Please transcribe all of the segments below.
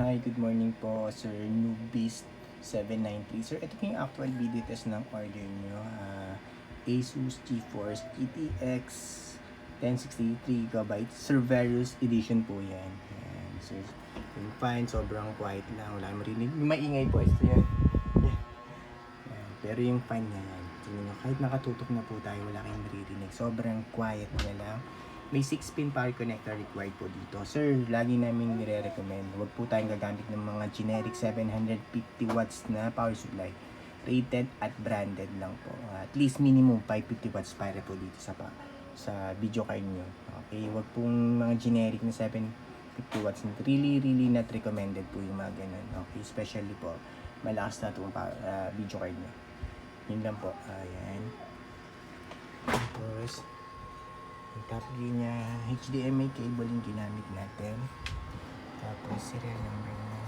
Hi, good morning po, Sir Newbeast793. Sir, ito po yung actual video test ng order nyo. Asus GeForce GTX 1063GB Cerberus Edition po yan. Ayan, sir. Yung fine, sobrang quiet lang. Wala marinig. Yung maingay po, ito yan. Ayan, pero yung fine niya yan. Tingnan nyo, kahit nakatutok na po tayo, wala kayong maririnig. Sobrang quiet niya lang. May 6-pin power connector required po dito. Sir, lagi namin nire-recommend. Huwag po tayong gagamit ng mga generic 750 watts na power supply. Rated at branded lang po. At least minimum 550 watts para po dito sa video card nyo. Okay, huwag pong mga generic na 750 watts. Really not recommended po yung mga ganun. Okay, especially po malakas na itong video card nyo. Yun lang po. Ayan. Tapos yung top view niya, HDMI cable yung ginamit natin. Tapos serial number niya.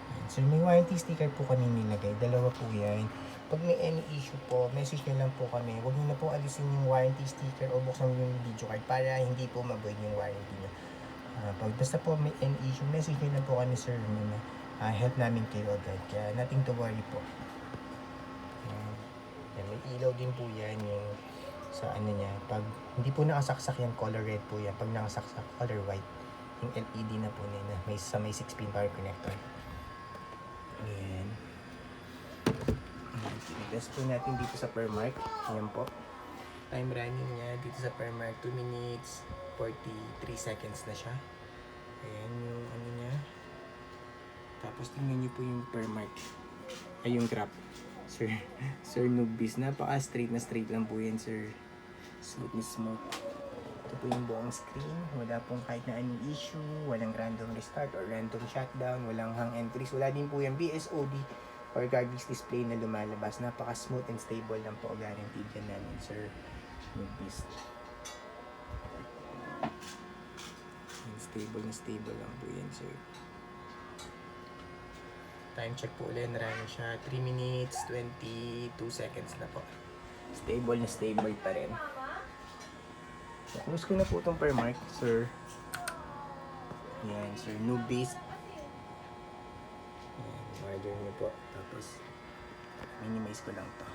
Ayan. So may warranty sticker po kami nilagay. Dalawa po yan. Pag may any issue po, message nyo lang po kami. Huwag nyo na po alisin yung warranty sticker o buksan yung video card para hindi po ma-void yung warranty nyo. Pag basta po may any issue, message nyo lang po kami, sir. Help namin kayo agad. Kaya nothing to worry po. Ayan, may ilaw din po yan yung sa ano niya. Pag hindi po nakasaksak yan, color red po yan. Pag nakasaksak, color white. Yung LED na po niya na may 6-pin power connector. Ayan. Test po natin dito sa Permark. Ayan po. Time running niya dito sa Permark, 2 minutes 43 seconds na siya. Ayan yung ano niya. Tapos tingnan niyo po yung Permark. Ay, yung graph. Sir Newbeast. Napaka-straight na straight lang po yan, sir. Smooth na smooth. Ito po yung buong screen. Wala pong kahit na anong issue. Walang random restart or random shutdown. Walang hang entries. Wala din po yung BSOD or garbage display na lumalabas. Napaka-smooth and stable lang po. Guaranteed yan namin, sir Newbeast. Stable lang po yan, sir. Time check po ulit, narami siya. 3 minutes, 22 seconds na po. Stable pa rin. So, close ko na po itong Permark, sir. Yan, sir. Newbeast. Yan, order nyo po. Tapos, minimize ko lang to.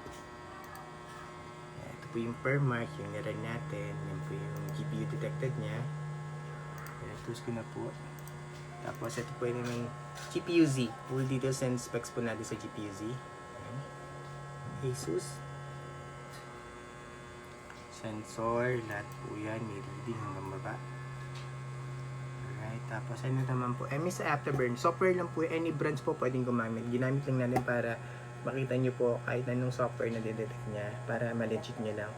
Yan, ito po yung Permark, yung nirun natin. Yan po yung GPU detected niya. Yan, close ko na po. Tapos, ito po yung GPU-Z. Full details and specs po natin sa GPU-Z. Asus. Sensor, lahat po yan. May reading hanggang baba. Alright, tapos ano naman po. MS Afterburn. Software lang po. Any brands po pwedeng gumamit. Ginamit lang natin para makita nyo po kahit anong software na detect niya. Para ma-legit nyo lang.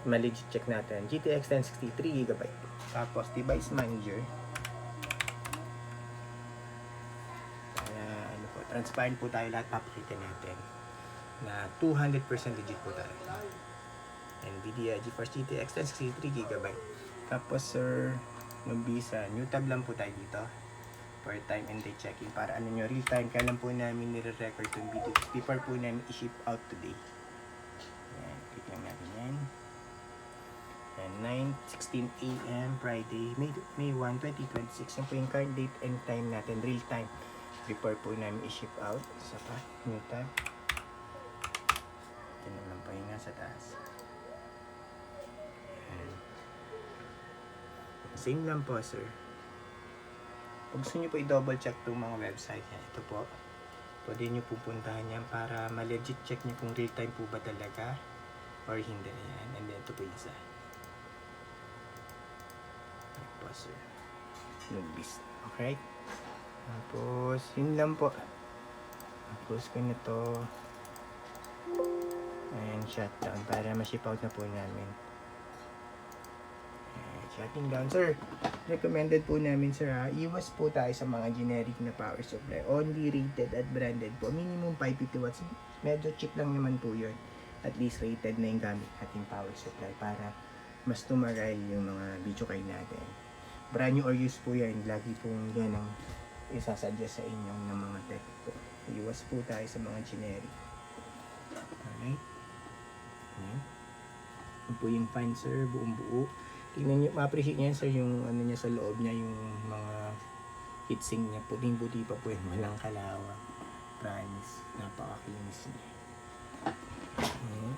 Ma-legit check natin. GTX 1063GB. Tapos, device manager. Transparent po tayo lahat, papakita natin na 200% legit po tayo. NVIDIA GeForce GTX 1063GB. Tapos, sir, Nubisa, new tab lang po tayo dito for time and day checking para ano nyo, real time. Kailan po namin nire-record yung video before po namin i-ship out today. Ayan, click lang natin yan. And 9:16 AM Friday, May 1, 2026. Yan po yung current date and time natin, real time. Before po namin i-ship out. Isa pa, new tab. Ito naman po yung nasa taas. Ayan. Same lang po, sir. Kung gusto nyo po i-double check itong mga website yan, ito po. Pwede nyo pupuntahan yan para ma-legit check nyo kung real time po ba talaga or hindi. Ayan. And then ito po yung isa. Ayan po, sir. Newbeast. Okay? Tapos, yun lang po. Tapos ko na to. Ayan, shutdown. Para ma-ship out na po namin. Ayan, shutting down. Sir, recommended po namin, sir, ha. Iwas po tayo sa mga generic na power supply. Only rated at branded po. Minimum 550 watts. Medyo cheap lang naman po yun. At least rated na yung gamit ating power supply para mas tumagal yung mga video card natin. Brand new or used po yan. Lagi pong yan ang isasuggest sa inyong ng mga tech po. Iwas po tayo sa mga generic. Alright. Ayan. Ito po yung fan, sir. Buong buo. Tingnan nyo, ma-appreciate nyo yan, sir, yung ano niya sa loob niya, yung mga heatsink niya. Puting-puti pa po yun. Walang kalawa. Promise. Napakakinis niya. Hmm.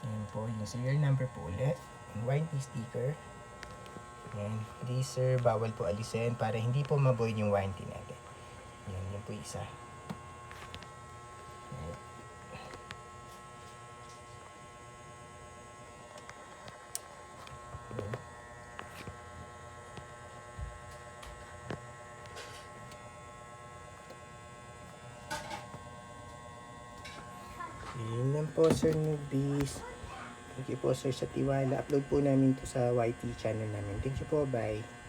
Yan po. Yung serial number po ulit. Yung warranty sticker. Yan. Hindi sir, bawal po alisin para hindi po ma-void yung warranty natin. Yan. Yan po isa. Yan. Yun lang po sir newbies. Thank you po sir sa tiwala. Upload po namin to sa YT channel namin. Thank you po. Bye.